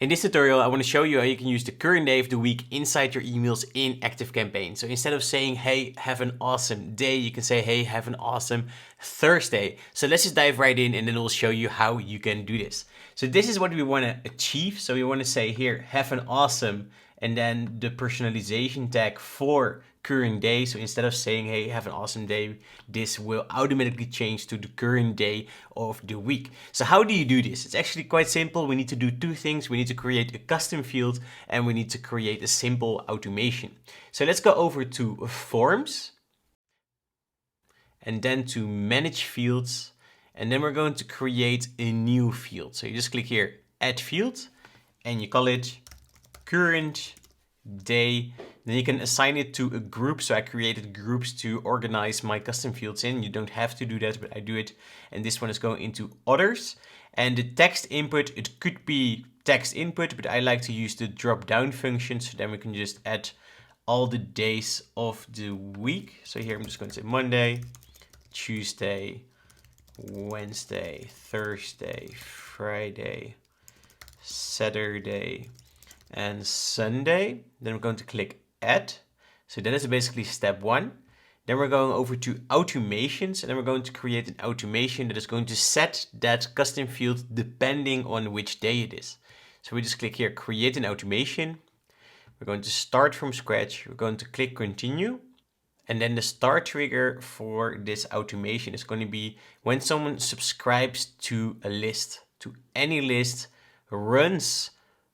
In this tutorial, I want to show you how you can use the current day of the week inside your emails in ActiveCampaign. So instead of saying, hey, have an awesome day, you can say, hey, have an awesome Thursday. So let's just dive right in and then we'll show you how you can do this. So this is what we want to achieve. So we want to say here, have an awesome, and then the personalization tag for current day. So instead of saying, hey, have an awesome day, this will automatically change to the current day of the week. So how do you do this? It's actually quite simple. We need to do two things. We need to create a custom field and we need to create a simple automation. So let's go over to forms and then to manage fields. And then we're going to create a new field. So you just click here, add field, and you call it current day. Then you can assign it to a group. So I created groups to organize my custom fields in. You don't have to do that, but I do it. And this one is going into others. And the text input, it could be text input, but I like to use the drop down function. So then we can just add all the days of the week. So here I'm just going to say Monday, Tuesday, Wednesday, Thursday, Friday, Saturday, and Sunday. Then we're going to click add. So that is basically step one. Then we're going over to automations, and then we're going to create an automation that is going to set that custom field depending on which day it is. So we just click here, create an automation. We're going to start from scratch. We're going to click continue. And then the start trigger for this automation is going to be when someone subscribes to a list, to any list, runs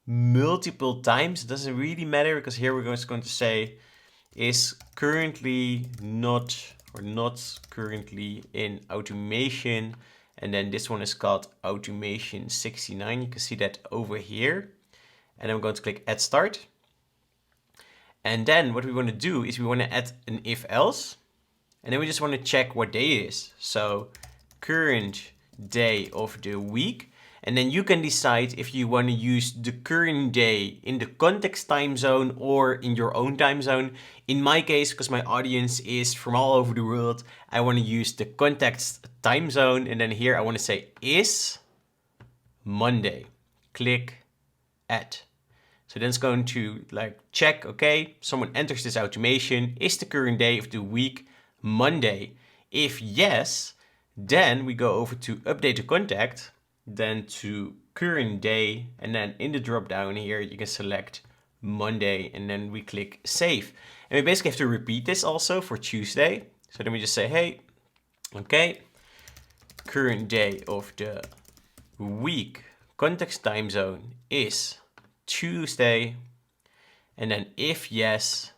multiple times. It doesn't really matter because here we're just going to say is currently not or not currently in automation. And then this one is called automation 69. You can see that over here. And I'm going to click add start. And then what we want to do is we want to add an if else. And then we just want to check what day it is. So current day of the week. And then you can decide if you want to use the current day in the context time zone or in your own time zone. In my case, because my audience is from all over the world, I want to use the context time zone. And then here I want to say is Monday. Click add. So then it's going to check, okay, someone enters this automation. Is the current day of the week Monday? If yes, then we go over to update the contact, then to current day, and then in the drop down here, you can select Monday, and then we click save. And we basically have to repeat this also for Tuesday. So then we just say, hey, okay, current day of the week, context time zone is Tuesday, and then if yes,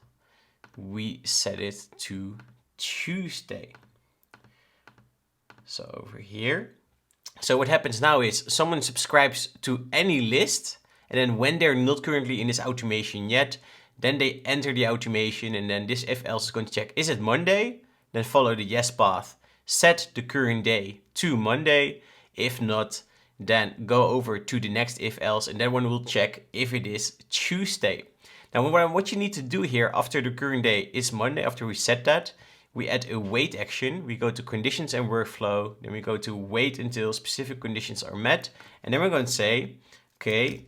we set it to Tuesday. So over here. So what happens now is someone subscribes to any list, and then when they're not currently in this automation yet, then they enter the automation, and then this if else is going to check, is it Monday? Then follow the yes path, set the current day to Monday. If not, then go over to the next if else, and then one will check if it is Tuesday. Now what you need to do here after the current day is Monday, after we set that, we add a wait action. We go to conditions and workflow, then we go to wait until specific conditions are met, and then we're going to say, okay,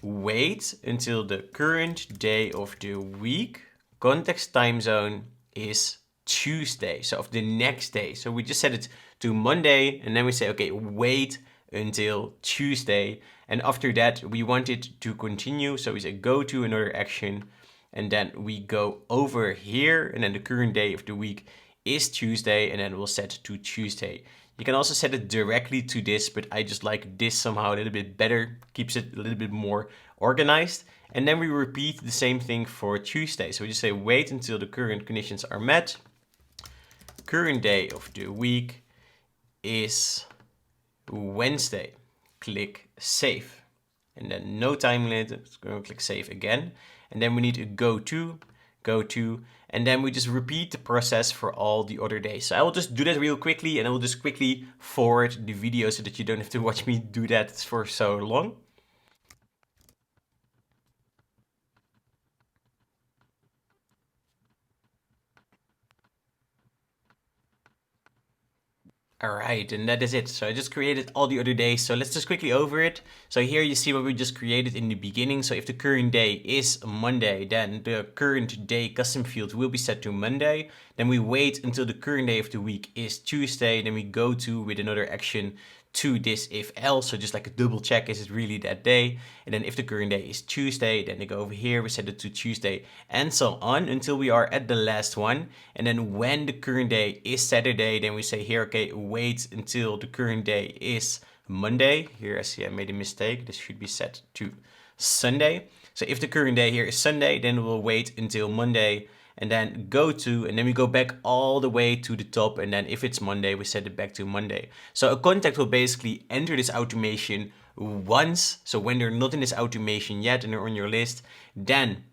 wait until the current day of the week, context time zone is Tuesday, so of the next day. So we just set it to Monday, and then we say, okay, wait until Tuesday, and after that we want it to continue, so we say go to another action, and then we go over here, and then the current day of the week is Tuesday, and then we'll set to Tuesday. You can also set it directly to this, but I just like this somehow a little bit better, keeps it a little bit more organized. And then we repeat the same thing for Tuesday. So we just say wait until the current conditions are met. Current day of the week is Wednesday. Click save, and then no time limit. It's going to click save again, and then we need a go to, and then we just repeat the process for all the other days. So I will just do that real quickly, and I will just quickly forward the video so that you don't have to watch me do that for so long. All right, and that is it. So I just created all the other days. So let's just quickly over it. So here you see what we just created in the beginning. So if the current day is Monday, then the current day custom field will be set to Monday. Then we wait until the current day of the week is Tuesday. Then we go to with another action to this if else, so just like a double check, is it really that day? And then if the current day is Tuesday, then they go over here, we set it to Tuesday, and so on until we are at the last one. And then when the current day is Saturday, then we say here, okay, wait until the current day is Monday. Here I see I made a mistake, this should be set to Sunday. So if the current day here is Sunday, then we'll wait until Monday, and then go to, and then we go back all the way to the top, and then if it's Monday, we set it back to Monday. So a contact will basically enter this automation once, so when they're not in this automation yet and they're on your list, then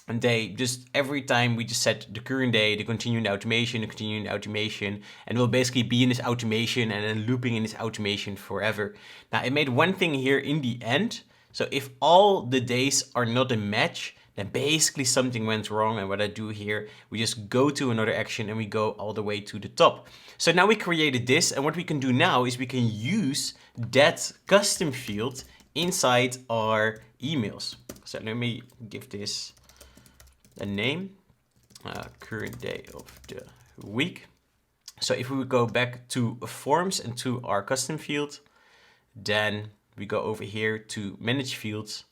they just, every time we just set the current day, the continuing automation, the continuing automation, and will basically be in this automation and then looping in this automation forever. Now I made one thing here in the end. So if all the days are not a match, then basically something went wrong. And what I do here, we just go to another action and we go all the way to the top. So now we created this, and what we can do now is we can use that custom field inside our emails. So let me give this a name, current day of the week. So if we would go back to forms and to our custom field, then we go over here to manage fields.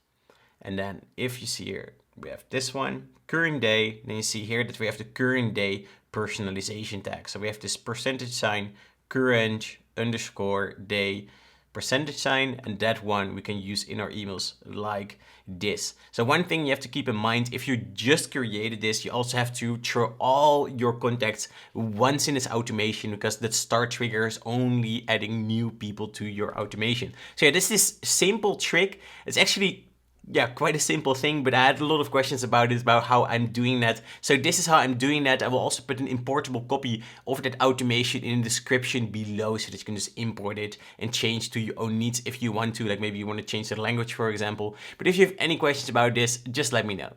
And then if you see here, we have this one, current day. Then you see here that we have the current day personalization tag. So we have this percentage sign, current underscore day percentage sign, and that one we can use in our emails like this. So one thing you have to keep in mind, if you just created this, you also have to throw all your contacts once in this automation, because that start trigger is only adding new people to your automation. So yeah, this is simple trick. It's actually quite a simple thing, but I had a lot of questions about it, about how I'm doing that. So this is how I'm doing that. I will also put an importable copy of that automation in the description below, so that you can just import it and change to your own needs if you want to, like maybe you want to change the language, for example. But if you have any questions about this, just let me know.